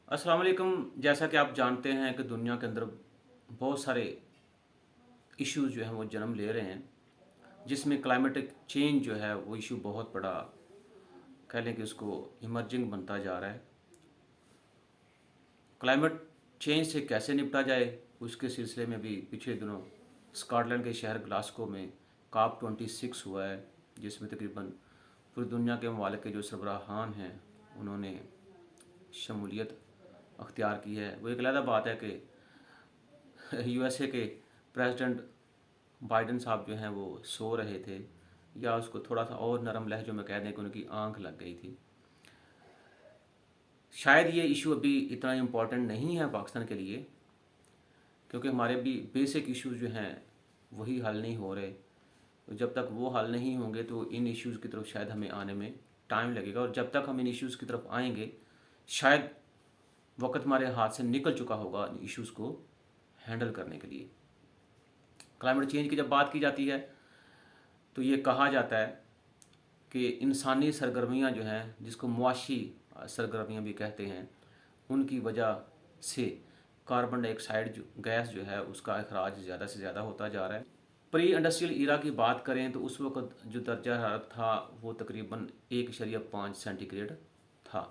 अस्सलाम वालेकुम। जैसा कि आप जानते हैं कि दुनिया के अंदर बहुत सारे इश्यूज जो हैं वो जन्म ले रहे हैं, जिसमें क्लाइमेटिक चेंज जो है वो इशू बहुत बड़ा कह लें कि उसको इमर्जिंग बनता जा रहा है। क्लाइमेट चेंज से कैसे निपटा जाए, उसके सिलसिले में भी पिछले दिनों स्कॉटलैंड के शहर ग्लासगो में COP26 हुआ है, जिसमें तकरीबन पूरी दुनिया के ममालिक के जो सरबराहान हैं उन्होंने शमूलियत अख्तियार की है। वो एक अलग बात है कि USA के प्रेसिडेंट बाइडन साहब जो हैं वो सो रहे थे, या उसको थोड़ा सा और नरम लहजों में कह दें कि उनकी आंख लग गई थी। शायद ये इशू अभी इतना इम्पोर्टेंट नहीं है पाकिस्तान के लिए, क्योंकि हमारे भी बेसिक इश्यूज जो हैं वही हल नहीं हो रहे। तो जब तक वो हल नहीं होंगे तो इन इश्यूज़ की तरफ शायद हमें आने में टाइम लगेगा, और जब तक हम इन इश्यूज़ की तरफ आएंगे शायद वक्त हमारे हाथ से निकल चुका होगा इन इश्यूज़ को हैंडल करने के लिए। क्लाइमेट चेंज की जब बात की जाती है तो ये कहा जाता है कि इंसानी सरगर्मियाँ जो हैं, जिसको मुआशी सरगर्मियाँ भी कहते हैं, उनकी वजह से कार्बन डाइऑक्साइड जो गैस जो है उसका अखराज ज़्यादा से ज़्यादा होता जा रहा है। प्री इंडस्ट्रियल ईरा की बात करें तो उस वक्त जो दर्जा हरारत था वो तकरीबन 1.5 सेंटीग्रेड था।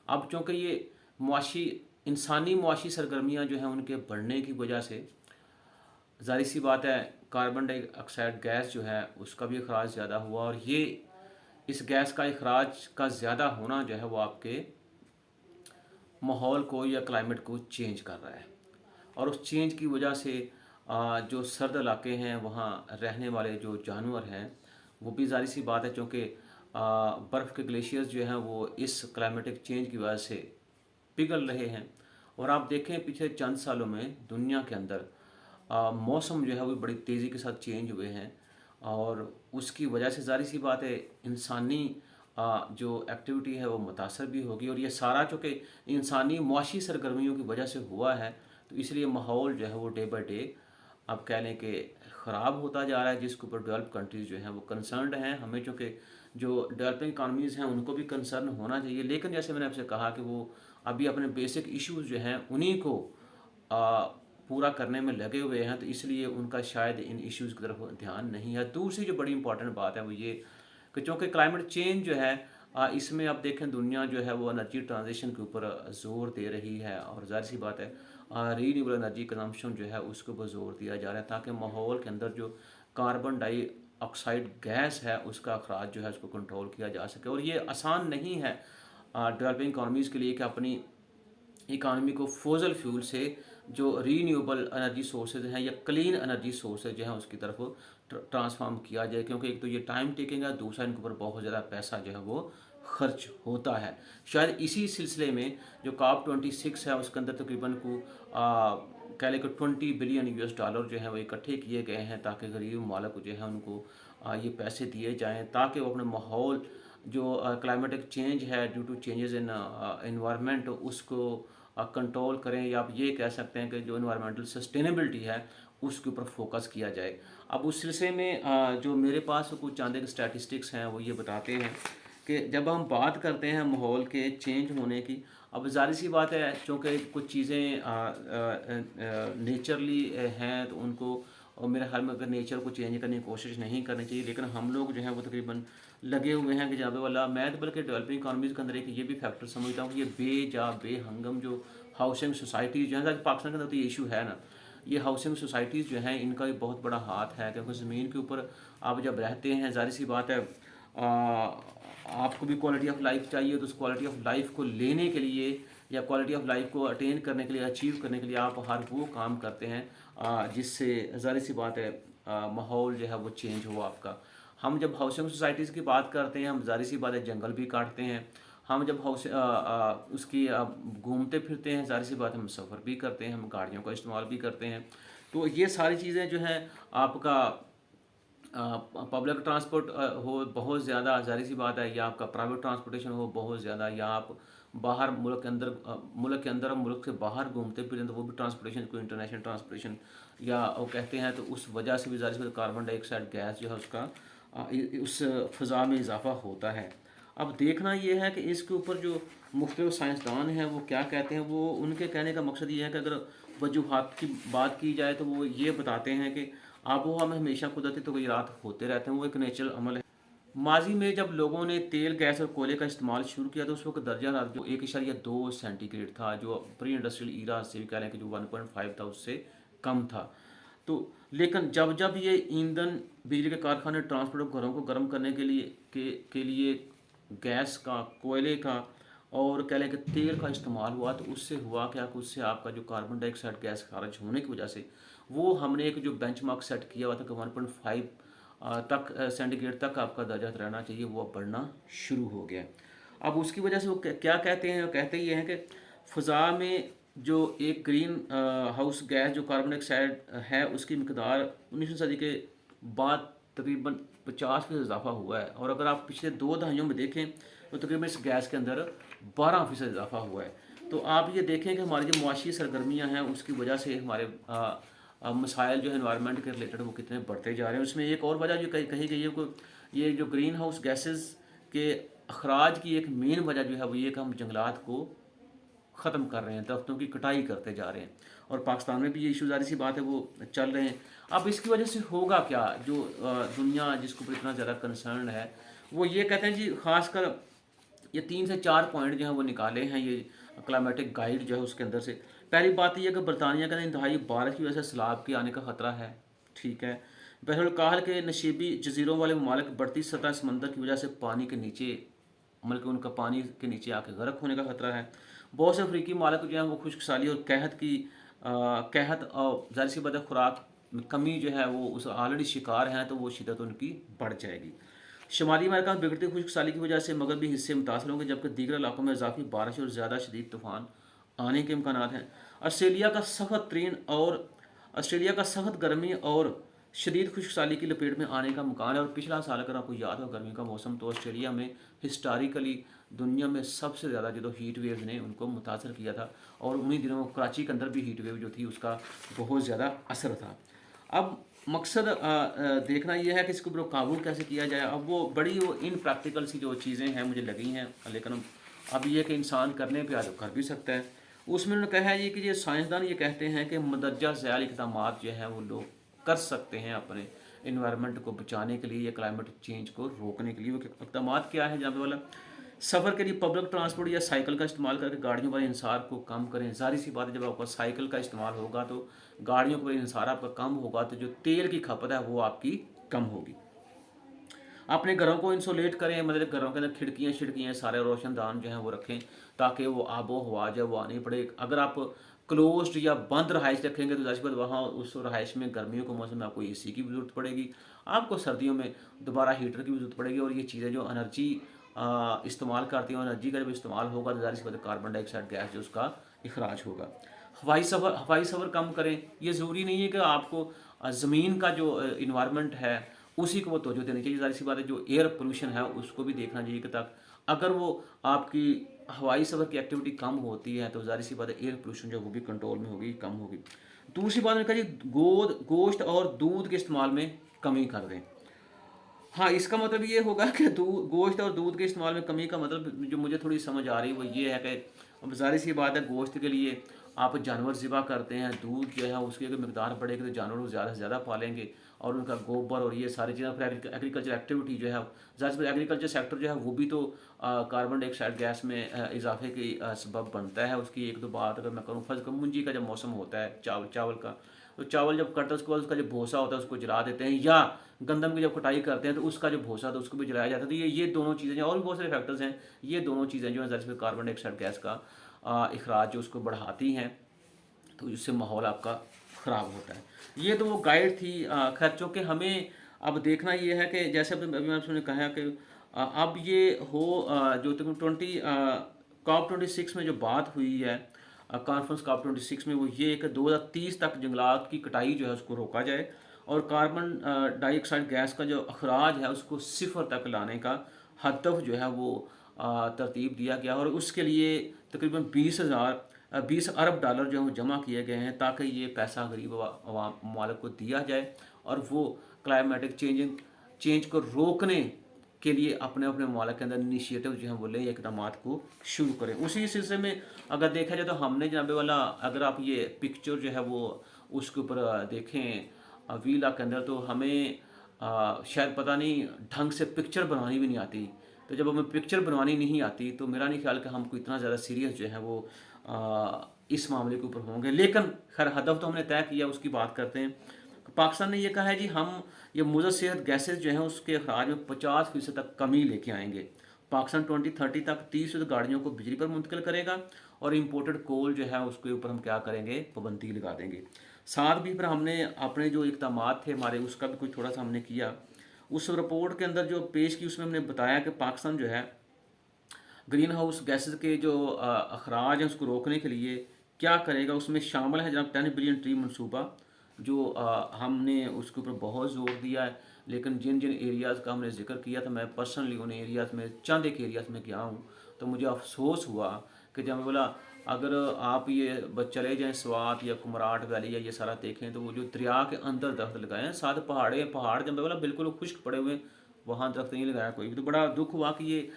अब चूँकि ये मुआशी इंसानी मुआशी सरगर्मियाँ जो हैं उनके बढ़ने की वजह से ज़ाहिर सी बात है कार्बन डाइऑक्साइड गैस जो है उसका भी अखराज ज़्यादा हुआ, और ये इस गैस का अखराज का ज़्यादा होना जो है वो आपके माहौल को या क्लाइमेट को चेंज कर रहा है। और उस चेंज की वजह से जो सर्द इलाके हैं वहाँ रहने वाले जो जानवर हैं वो भी ज़ाहिर सी बात है, क्योंकि बर्फ़ के ग्लेशियर्स जो हैं वो इस क्लाइमेटिक चेंज की वजह से पिघल रहे हैं। और आप देखें पिछले चंद सालों में दुनिया के अंदर मौसम जो है वो बड़ी तेज़ी के साथ चेंज हुए हैं, और उसकी वजह से ज़ाहिर सी बात है इंसानी जो एक्टिविटी है वो मुतासर भी होगी। और ये सारा चूँकि इंसानी मुआशी सरगर्मियों की वजह से हुआ है, तो इसलिए माहौल जो है वो डे बाई डे आप कह लें कि ख़राब होता जा रहा है, जिसके ऊपर डेवलप कंट्रीज़ जो हैं वो कंसर्नड हैं। हमें चूँकि जो डेवलपिंग इकानमीज़ हैं उनको भी कंसर्न होना चाहिए, लेकिन जैसे मैंने आपसे कहा कि वो अभी अपने बेसिक इश्यूज़ जो हैं उन्हीं को आ, पूरा करने में लगे हुए हैं, तो इसलिए उनका शायद इन इश्यूज़ की तरफ ध्यान नहीं है। दूसरी जो बड़ी इंपॉर्टेंट बात है वो ये कि चूँकि क्लाइमेट चेंज जो है इसमें आप देखें दुनिया जो है वो एनर्जी ट्रांजिशन के ऊपर ज़ोर दे रही है, और ज़ाहिर सी बात है रीन्यूएबल एनर्जी कंजम्पशन जो है उसके ऊपर ज़ोर दिया जा रहा है, ताकि माहौल के अंदर जो कार्बन डाइऑक्साइड गैस है उसका अखराज जो है उसको कंट्रोल किया जा सके। और ये आसान नहीं है डेवलपिंग इकानमीज़ के लिए कि अपनी इकानमी को फोजल फ्यूल से जो रीन्यूएबल एनर्जी सोर्सेज हैं या क्लीन एनर्जी सोर्सेज जो हैं उसकी तरफ ट्रांसफॉर्म किया जाए, क्योंकि एक तो ये टाइम टेकिंग है, दूसरा इनके ऊपर बहुत ज़्यादा पैसा जो है वो खर्च होता है। शायद इसी सिलसिले में जो COP26 है उसके अंदर तकरीबन को कह लें कि 20 बिलियन US डॉलर जो है वो इकट्ठे किए गए हैं, ताकि गरीब ममालिक जो है उनको ये पैसे दिए जाएँ, ताकि वो अपने माहौल जो क्लाइमेटिक चेंज है due to changes in environment उसको कंट्रोल करें, या आप ये कह सकते हैं कि जो इन्वायरमेंटल सस्टेनेबिलिटी है उसके ऊपर फोकस किया जाए। अब उस सिलसिले में जो मेरे पास कुछ चंद एक स्टैटिस्टिक्स हैं वो ये बताते हैं कि जब हम बात करते हैं माहौल के चेंज होने की, अब ज़ाहिर सी बात है चूँकि कुछ चीज़ें नेचरली हैं तो उनको, और मेरे ख्याल में अगर नेचर को चेंज करने की कोशिश नहीं करनी चाहिए, लेकिन हम लोग जो हैं वो तकरीबन लगे हुए हैं कि जहाँ पे वाला मैं तो बल्कि डेवलपिंग इकानमीज़ के अंदर एक ये भी फैक्टर समझता हूँ कि ये बेहंगम जो हाउसिंग सोसाइटीज़ जो हैं, पाकिस्तान के अंदर तो ये इशू है ना, ये हाउसिंग सोसाइटीज़ जो हैं इनका भी बहुत बड़ा हाथ है, क्योंकि ज़मीन के ऊपर आप जब रहते हैं ज़ाहिर सी बात है आपको भी क्वालिटी ऑफ लाइफ चाहिए, तो उस क्वालिटी ऑफ लाइफ को लेने के लिए या क्वालिटी ऑफ लाइफ को अटेन करने के लिए, अचीव करने के लिए आप हर वो काम करते हैं जिससे ज़ाहिर सी बात है माहौल जो है वो चेंज हो आपका। हम जब हाउसिंग सोसाइटीज़ की बात करते हैं, हम ज़ाहिर सी बात है जंगल भी काटते हैं। हम जब उसकी घूमते फिरते हैं, ज़ाहिर सी बात है हम सफ़र भी करते हैं, हम गाड़ियों का इस्तेमाल भी करते हैं। तो ये सारी चीज़ें जो हैं आपका पब्लिक ट्रांसपोर्ट हो बहुत ज़्यादा, ज़ाहिर सी बात है, या आपका प्राइवेट ट्रांसपोर्टेशन हो बहुत ज़्यादा, या आप बाहर मुल्क के अंदर और मुल्क से बाहर घूमते फिरें तो वो भी ट्रांसपोर्टेशन को इंटरनेशनल ट्रांसपोर्टेशन या वो कहते हैं, तो उस वजह से भी ज़ाहिर सी बात कार्बन डाइऑक्साइड गैस जो है उसका उस फ़ज़ा में इजाफ़ा होता है। अब देखना ये है कि इसके ऊपर जो मुख्तलिफ साइंसदान हैं वो क्या कहते हैं। वो उनके कहने का मकसद ये है कि अगर वजूहात की बात की जाए तो वो ये बताते हैं कि आबो हवा में हमेशा कुदरती तगय्युरात होते रहते हैं, वो एक नेचुरल अमल है। माजी में जब लोगों ने तेल, गैस और कोयले का इस्तेमाल शुरू किया तो उस वक्त दर्जा हरारत जो 1.2 सेंटीग्रेड था, जो प्री इंडस्ट्रियल ईरा से भी कह लें कि जो 1.5 था उससे कम था। तो लेकिन जब जब ये ईंधन, बिजली के कारखाने, ट्रांसपोर्ट और घरों को गर्म करने के लिए गैस का, कोयले का और कह लें कि तेल का इस्तेमाल हुआ, तो उससे हुआ क्या कि उससे आपका जो कार्बन डाइऑक्साइड गैस खारिज होने की वजह से वो हमने एक जो बेंचमार्क सेट किया हुआ था कि 1.5 तक सेंटीग्रेड तक आपका दर्जा रहना चाहिए, वो अब बढ़ना शुरू हो गया। अब उसकी वजह से वो क्या कहते हैं, वो कहते ये हैं कि फ़ज़ा में जो एक ग्रीन हाउस गैस जो कार्बन डाइऑक्साइड है उसकी मकदार 19वीं सदी के बाद तकरीबन 50% इजाफा हुआ है। और अगर आप पिछले 2 दहाइयों में देखें तो तकरीबन इस गैस के अंदर 12% इजाफा हुआ है। तो आप ये देखें कि हमारी जो मुआशी सरगर्मियाँ हैं उसकी वजह से हमारे मसाइल जो है इन्वायरमेंट के रिलेटेड वो कितने बढ़ते जा रहे हैं। उसमें एक और वजह जो कही गई है को, ये जो ग्रीन हाउस गैसेस के अखराज की एक मेन वजह जो है वो ये कि हम जंगलात को ख़त्म कर रहे हैं, दरख्तों की कटाई करते जा रहे हैं। और पाकिस्तान में भी ये इशू, ज़ाहिर सी बात है, वो चल रहे हैं। अब इसकी वजह से होगा क्या, जो दुनिया जिसके ऊपर इतना ज़्यादा कंसर्न है, वो ये कहते हैं जी, ख़ासकर ये 3 से 4 पॉइंट जो हैं वो निकाले हैं ये क्लाइमेटिक गाइड जो है उसके अंदर से। पहली बात ये है कि बरतानिया के अंदर इंतहाई बारिश की वजह से सैलाब के आने का ख़तरा है, ठीक है। बहरहाल के नशीबी जजीरों वाले ममालिक बढ़ती सतह समंदर की वजह से पानी के नीचे, मतलब कि उनका पानी के नीचे आके गर्क होने का ख़तरा है। बहुत से अफ्रीकी मालिक जो हैं वो खुश्क साली और कहत और ज़ाहिर सी बात है खुराक में कमी जो है वो उस ऑलरेडी शिकार हैं, तो वो शिदत उनकी बढ़ जाएगी। शुमाली अमेरिका में बिगड़ती खुश्क साली की वजह से मगरबी हिस्से मुतासर होंगे, जबकि दीगर इलाकों में इजाफी बारिश और ज़्यादा शदीद तूफान आने के इम्कान हैं। ऑस्ट्रेलिया का सख्त तरीन और ऑस्ट्रेलिया का सख्त गर्मी और शदीद खुश्क साली की लपेट में आने का इम्कान है। और पिछला साल अगर आपको याद हो गर्मी का मौसम, तो ऑस्ट्रेलिया में हिस्टोरिकली दुनिया में सबसे ज़्यादा जो हीट वेव ने उनको मुतासर किया था। और उन्हीं दिनों कराची के अंदर भी हीट वेव जो थी उसका बहुत ज़्यादा असर था। अब मकसद देखना यह है कि इसके ऊपर काबू कैसे किया जाए। अब वो बड़ी वो इन प्रैक्टिकल सी जो चीज़ें हैं मुझे लगी हैं, लेकिन अब ये कि इंसान करने पे कर भी सकता है। उसमें उन्होंने कहा है ये कि ये साइंसदान ये कहते हैं कि मंदरजा ज़ैल इक़दाम जो है वो लोग कर सकते हैं अपने इन्वायरमेंट को बचाने के लिए या क्लाइमेट चेंज को रोकने के लिए। वो इक़दाम क्या है जहाँ पे वाला सफ़र के लिए पब्लिक ट्रांसपोर्ट या साइकिल का इस्तेमाल करके गाड़ियों वाले इंसार को कम करें। ज़ाहिर सी बात है, जब आपका साइकिल का इस्तेमाल होगा तो गाड़ियों पर इंसार आपका कम होगा, तो जो तेल की खपत है वो आपकी कम होगी। अपने घरों को इंसुलेट करें, मतलब घरों के अंदर खिड़कियाँ सारे रोशनदान जो हैं वो रखें, ताकि वो आबो हवा जब वो आनी पड़े। अगर आप क्लोज्ड या बंद रहाइश रखेंगे तो ज़ाहिर वहाँ उस रहाइश में गर्मियों के मौसम में आपको एसी की भी ज़रूरत पड़ेगी, आपको सर्दियों में दोबारा हीटर की भी ज़रूरत पड़ेगी। और ये चीज़ें जो एनर्जी इस्तेमाल करती हैं, एनर्जी का जब इस्तेमाल होगा तो ज़ाहिर सी बात है कार्बन डाइऑक्साइड गैस जो उसका अखराज होगा। हवाई सफ़र कम करें। ये ज़रूरी नहीं है कि आपको ज़मीन का जो इन्वायरमेंट है उसी को वो तवज्जो देनी चाहिए। ज़ाहिर सी बात है, जो एयर पोल्यूशन है उसको भी देखना चाहिए कि तक अगर वो आपकी हवाई सफ़र की एक्टिविटी कम होती है तो ज़ाहिर सी बात है एयर पोल्यूशन जो वो भी कंट्रोल में होगी, कम होगी। दूसरी बात मैंने कहा गोश्त और दूध के इस्तेमाल में कमी कर दें। हाँ, इसका मतलब ये होगा कि गोश्त और दूध के इस्तेमाल में कमी का मतलब जो मुझे थोड़ी समझ आ रही है वो ये है कि अब ज़ाहिर सी बात है, गोश्त के लिए आप जानवर ज़िबा करते हैं, दूध जो है उसकी अगर मिकदार बढ़ेगी तो जानवर को ज़्यादा से ज़्यादा पालेंगे और उनका गोबर और ये सारी चीज़ें। फिर एग्रीकल्चर एक्टिविटी जो है, ज़ाहिर सी एग्रीकल्चर सेक्टर जो है वो भी तो कार्बन डाइऑक्साइड गैस में इजाफे की सबब बनता है। उसकी एक दो बात अगर मैं करूँ, फर्ज मुंजी का जब मौसम होता है चावल का, तो चावल जब कटते हैं उसके बाद उसका जो भूसा होता है उसको जला देते हैं, या गंदम की जब कटाई करते हैं तो उसका जो भूसा था उसको भी जलाया जाता है। तो ये दोनों चीज़ें और भी बहुत सारे फैक्टर्स हैं, ये दोनों चीज़ें जो हैं ज़ाहिर कार्बन डाइऑक्साइड गैस का अखराज जो उसको बढ़ाती हैं, तो इससे माहौल आपका ख़राब होता है। ये तो वो गाइड थी। खैर चूँकि हमें अब देखना ये है कि जैसे अभी आपने कहा कि अब ये हो जो तक 26 में जो बात हुई है कॉन्फ्रेंस COP26 में, वो ये कि 2030 तक जंगलात की कटाई जो है उसको रोका जाए और कार्बन डाइऑक्साइड गैस का जो अखराज है उसको 0 तक लाने का हदफ जो है वो तरतीब दिया गया। और उसके लिए तकरीबन 20 अरब डॉलर जो है वो जमा किए गए हैं, ताकि ये पैसा गरीब अवाम ममालिक को दिया जाए और वो क्लाइमेटिक चेंज को रोकने के लिए अपने अपने ममालिक के अंदर इनिशिएटिव जो है वो लें, इकदाम को शुरू करें। उसी सिलसिले में अगर देखा जाए तो हमने जनाब वाला, अगर आप ये पिक्चर जो है वो उसके ऊपर देखें वीला के अंदर, तो हमें शायद पता नहीं ढंग से पिक्चर बनानी भी नहीं आती। तो जब हमें पिक्चर बनवानी नहीं आती तो मेरा नहीं ख्याल कि हमको इतना ज़्यादा सीरियस जो है वो इस मामले के ऊपर होंगे। लेकिन खैर हदफ तो हमने तय किया, उसकी बात करते हैं। पाकिस्तान ने ये कहा है जी हम ये मुज़र सेहत गैसेज जो हैं उसके अखराज में 50% तक कमी लेके आएंगे। पाकिस्तान 2030 तक 30% गाड़ियों को बिजली पर मुंतकिल करेगा और इम्पोर्टेड कोल जो है उसके ऊपर हम क्या करेंगे, पाबंदी लगा देंगे। साथ भी फिर हमने अपने जो इक़दाम थे हमारे, उसका भी कुछ थोड़ा सा हमने किया। उस रिपोर्ट के अंदर जो पेश की उसमें हमने बताया कि पाकिस्तान जो है ग्रीन हाउस गैसेज के जो अखराज हैं उसको रोकने के लिए क्या करेगा। उसमें शामिल है जनाब 10 बिलियन ट्री मनसूबा, जो हमने उसके ऊपर बहुत ज़ोर दिया है। लेकिन जिन जिन एरियाज़ का हमने जिक्र किया था, मैं पर्सनली उन एरियाज़ में चंद एक एरियाज़ में गया हूँ, तो मुझे अफसोस हुआ कि जब मैं बोला अगर आप ये चले जाएँ स्वात या कुमराट वैली या ये सारा देखें तो वो जो दरिया के अंदर दरख्त लगाए हैं, साथ पहाड़ जब मैं बोला बिल्कुल खुश्क पड़े हुए, वहाँ दरख्त नहीं लगाया कोई भी। तो बड़ा दुख हुआ कि ये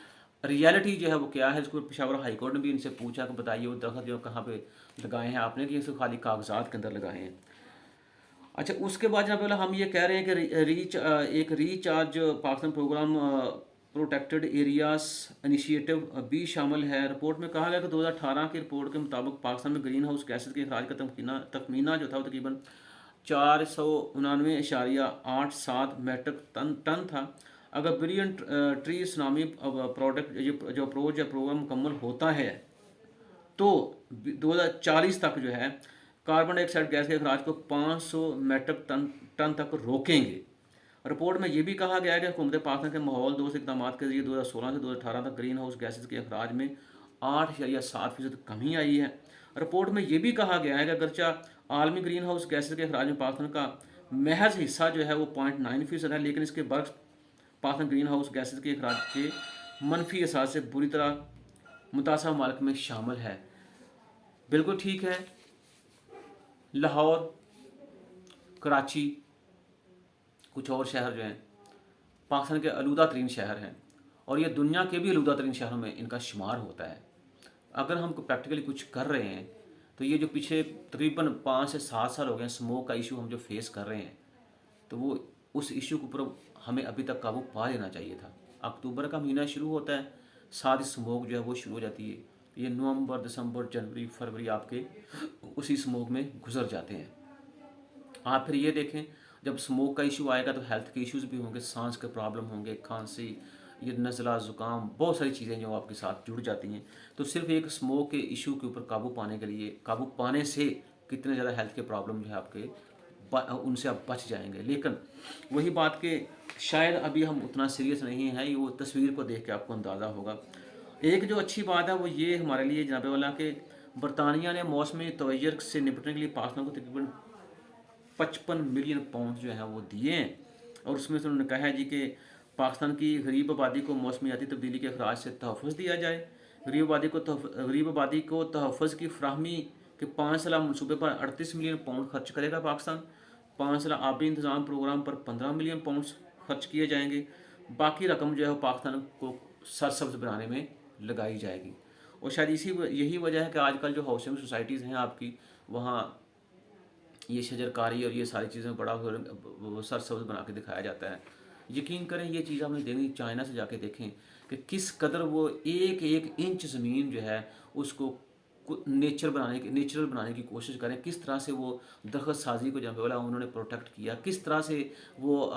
रियलिटी जो है वो क्या है। इसको पेशावर हाई कोर्ट ने भी इनसे पूछा कि बताइए वो दरख्त जो कहाँ पे लगाए हैं आपने, कि इसको खाली कागजात के अंदर लगाए हैं। अच्छा, उसके बाद जनाब हम ये कह रहे हैं कि एक recharge Pakistan programme protected areas initiative भी शामिल है। रिपोर्ट में कहा गया कि 2018 की रिपोर्ट के मुताबिक पाकिस्तान में ग्रीन हाउस गैसेज के अखराज का तखमीना जो था वो तकरीबन 499.87 मेट्रिक टन था। अगर बिलियन ट्री सुनामी प्रोडक्ट जो अप्रोच या प्रोग्राम मुकम्मल होता है तो 2040 तक जो है कार्बन डाइऑक्साइड गैस के अखराज को 500 मेट्रिक टन तक रोकेंगे। रिपोर्ट में यह भी कहा गया है कि हुकूमत पाकिस्तान के माहौल दोस्त इक़दाम के जरिए 2016 से 2018 तक ग्रीन हाउस गैसेज के अखराज में 8.7% कमी आई है। रिपोर्ट में यह भी कहा गया है कि अगरचा आलमी ग्रीन हाउस गैसेज के अखराज में पाकिस्तान का महज हिस्सा जो है वो 0.9% है, लेकिन इसके Berks Pakistan green house gases के अखराज के मनफी असार से बुरी तरह मुतासर ममालिक में शामिल है। बिल्कुल ठीक है, लाहौर, कराची, कुछ और शहर जो हैं पाकिस्तान के आलूदा तरीन शहर हैं और ये दुनिया के भी आलूदा तरीन शहरों में इनका शुमार होता है। अगर हम प्रैक्टिकली कुछ कर रहे हैं तो ये जो पीछे तकरीबन 5 से 7 साल हो गए स्मोक का इशू हम जो फेस कर रहे हैं, तो वो उस इशू के ऊपर हमें अभी तक काबू पा लेना चाहिए था। अक्टूबर का महीना शुरू होता है, साथ ही स्मोक जो है वो शुरू हो जाती है। ये नवंबर, दिसंबर, जनवरी, फरवरी आपके उसी स्मोक में गुजर जाते हैं। आप फिर ये देखें जब स्मोक का इशू आएगा तो हेल्थ के इश्यूज़ भी होंगे, सांस के प्रॉब्लम होंगे, खांसी, ये नज़ला, ज़ुकाम, बहुत सारी चीज़ें जो आपके साथ जुड़ जाती हैं। तो सिर्फ एक स्मोक के इशू के ऊपर काबू पाने के लिए, काबू पाने से कितने ज़्यादा हेल्थ के प्रॉब्लम जो है आपके उनसे आप बच जाएंगे। लेकिन वही बात कि शायद अभी हम उतना सीरियस नहीं है, ये वो तस्वीर को देख के आपको अंदाज़ा होगा। एक जो अच्छी बात है वो ये हमारे लिए जनाब वाला कि बरतानिया ने मौसमी तगैर से निपटने के लिए पाकिस्तान को तकरीबन 55 मिलियन पाउंड जो है वो दिए हैं। और उसमें से उन्होंने कहा है जी कि पाकिस्तान की गरीब आबादी को मौसमियाती तब्दीली के अखराज से तहफ़्फ़ुज़ दिया जाए। गरीब आबादी को तहफ़्फ़ुज़ की फ्राहमी के 5 साल मनसूबे पर 38 मिलियन पाउंड खर्च करेगा पाकिस्तान। 5 साल आबी इंतज़ाम प्रोग्राम पर 15 मिलियन पाउंड खर्च किए जाएंगे। बाकी रकम जो है वो पाकिस्तान को सरसब्ज बनाने में लगाई जाएगी। और शायद यही वजह है कि आजकल जो हाउसिंग सोसाइटीज़ हैं आपकी, वहाँ ये शजरकारी और ये सारी चीज़ें बड़ा सरसब्ज बना के दिखाया जाता है। यकीन करें ये चीज़ आपने देखनी, चाइना से जाके देखें कि किस कदर वो एक एक इंच ज़मीन जो है उसको नेचुरल बनाने की कोशिश करें। किस तरह से वो दरख्त साजी को जब बोला उन्होंने प्रोटेक्ट किया, किस तरह से वो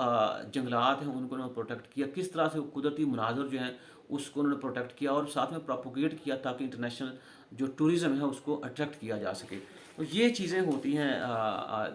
जंगलात हैं उनको उन्होंने प्रोटेक्ट किया, किस तरह से वो कुदरती मनाजर जो हैं उसको उन्होंने प्रोटेक्ट किया और साथ में प्रोपोगेट किया ताकि इंटरनेशनल जो टूरिज़्म है उसको अट्रैक्ट किया जा सके। तो ये चीज़ें होती हैं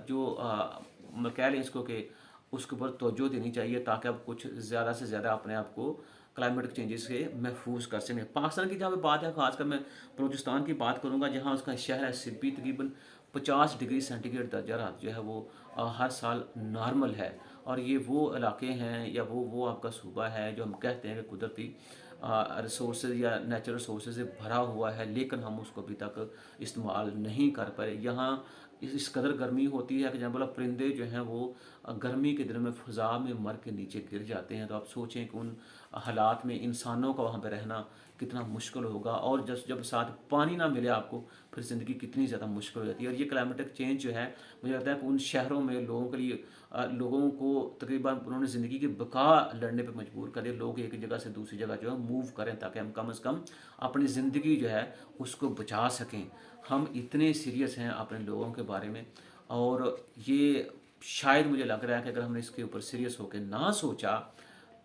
जो कह लें इसको कि उसके ऊपर तवज्जो देनी चाहिए ताकि आप कुछ ज़्यादा से ज़्यादा अपने आप को क्लाइमेट चेंजेस से महफूज कर सकें। पाकिस्तान की जहाँ बात है, ख़ासकर मैं बलूचिस्तान की बात करूँगा जहाँ उसका शहर है सिरपी, तकरीबन 50 डिग्री सेंटीग्रेड दर्जा रात जो है वो हर साल नॉर्मल है। और ये वो इलाके हैं या वो आपका सूबा है जो हम कहते हैं कि कुदरती रिसोर्स या नेचुरल रिसोर्स से भरा हुआ है, लेकिन हम उसको अभी तक इस्तेमाल नहीं कर पाए। यहाँ इस कदर गर्मी होती है कि जब बोला परिंदे जो हैं वो गर्मी के दिनों में फ़ज़ा में मर के नीचे गिर जाते हैं। तो आप सोचें कि उन हालात में इंसानों का वहाँ पे रहना कितना मुश्किल होगा, और जब जब साथ पानी ना मिले आपको, फिर ज़िंदगी कितनी ज़्यादा मुश्किल हो जाती है। और ये क्लाइमेटिक चेंज जो है, मुझे लगता है कि उन शहरों में लोगों के लिए लोगों को तकरीबन उन्होंने ज़िंदगी की बका लड़ने पे मजबूर कर दिया। लोग एक जगह से दूसरी जगह जो है मूव करें, ताकि हम कम से कम अपनी ज़िंदगी जो है उसको बचा सकें। हम इतने सीरियस हैं अपने लोगों के बारे में, और ये शायद मुझे लग रहा है कि अगर हमने इसके ऊपर सीरियस होकर ना सोचा,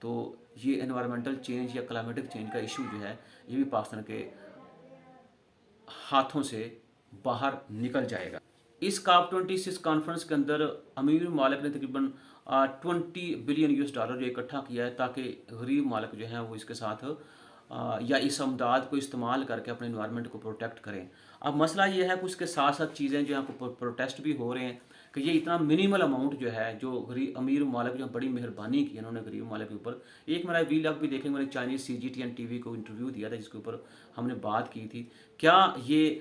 तो ये एनवायरमेंटल चेंज या क्लाइमेटिक चेंज का इशू जो है, ये भी पाकिस्तान के हाथों से बाहर निकल जाएगा। इस COP26 कॉन्फ्रेंस के अंदर अमीर मालिक ने तकरीबन 20 बिलियन US डॉलर जो इकट्ठा किया है, ताकि गरीब मालिक जो हैं वो इसके साथ या इस अमदाद को इस्तेमाल करके अपने इन्वायरमेंट को प्रोटेक्ट करें। अब मसला ये है कि उसके साथ साथ चीज़ें जो हैं प्रोटेस्ट भी हो रहे हैं कि ये इतना मिनिमल अमाउंट जो है, जो गरीब अमीर मालिक जो बड़ी मेहरबानी की उन्होंने गरीब मालिक के ऊपर। एक मेरा व्लॉग भी देखेंगे, मैंने चाइनीज़ CGTN TV को इंटरव्यू दिया था, जिसके ऊपर हमने बात की थी। क्या ये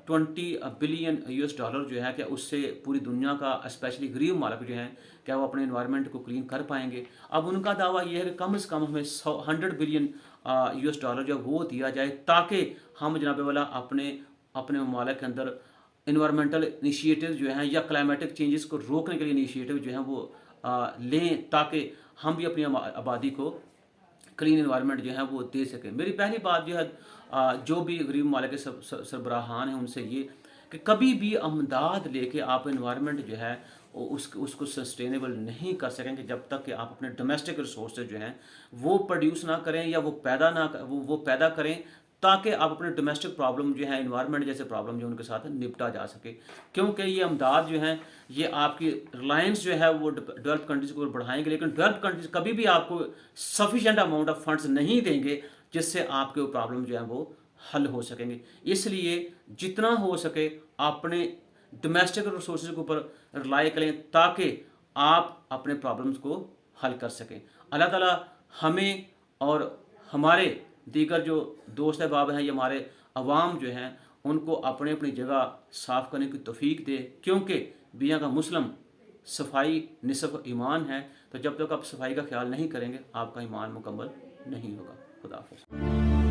20 बिलियन US डॉलर जो है, क्या उससे पूरी दुनिया का स्पेशली गरीब मालिक जो हैं, क्या वो अपने इन्वायरमेंट को क्लीन कर पाएंगे? अब उनका दावा ये है कि कम से कम हमें 100 बिलियन US डॉलर जो है वो दिया जाए, ताकि हम जनाब वाला अपने अपने ममालिक के अंदर इन्वायरमेंटल इनिशिएटिव जो हैं या क्लाइमेटिक चेंजेस को रोकने के लिए इनिशिएटिव जो हैं वो लें, ताकि हम भी अपनी आबादी को क्लीन इन्वायरमेंट जो है वो दे सकें। मेरी पहली बात जो है जो भी गरीब मालिक के सरबराहान हैं उनसे ये कि कभी भी अमदाद लेके आप इन्वायरमेंट जो है उसको सस्टेनेबल नहीं कर सकेंगे जब तक कि आप अपने डोमेस्टिक रिसोर्सेज जो हैं वो प्रोड्यूस ना करें, या वो पैदा ना वो पैदा करें, ताकि आप अपने डोमेस्टिक प्रॉब्लम जो है, इन्वायरमेंट जैसे प्रॉब्लम जो उनके साथ निपटा जा सके। क्योंकि ये अमदाद जो हैं, ये आपकी रिलायंस जो है वो डेवलप कंट्रीज़ को बढ़ाएंगे, लेकिन डेवलप कंट्रीज कभी भी आपको सफिशेंट अमाउंट ऑफ फंड्स नहीं देंगे जिससे आपके वो प्रॉब्लम जो है वो हल हो सकेंगे। इसलिए जितना हो सके अपने डोमेस्टिक रिसोर्सेज के ऊपर रिलाई करें, ताकि आप अपने प्रॉब्लम्स को हल कर सकें। अल्लाह ताला हमें और हमारे दीगर जो दोस्त अहबाब हैं या हमारे अवाम जो हैं उनको अपने अपनी जगह साफ़ करने की तौफीक दे, क्योंकि बिया का मुस्लिम सफाई निसफ ईमान है। तो जब तक आप सफाई का ख्याल नहीं करेंगे, आपका ईमान मुकम्मल नहीं होगा। खुदा हाफ़िज़।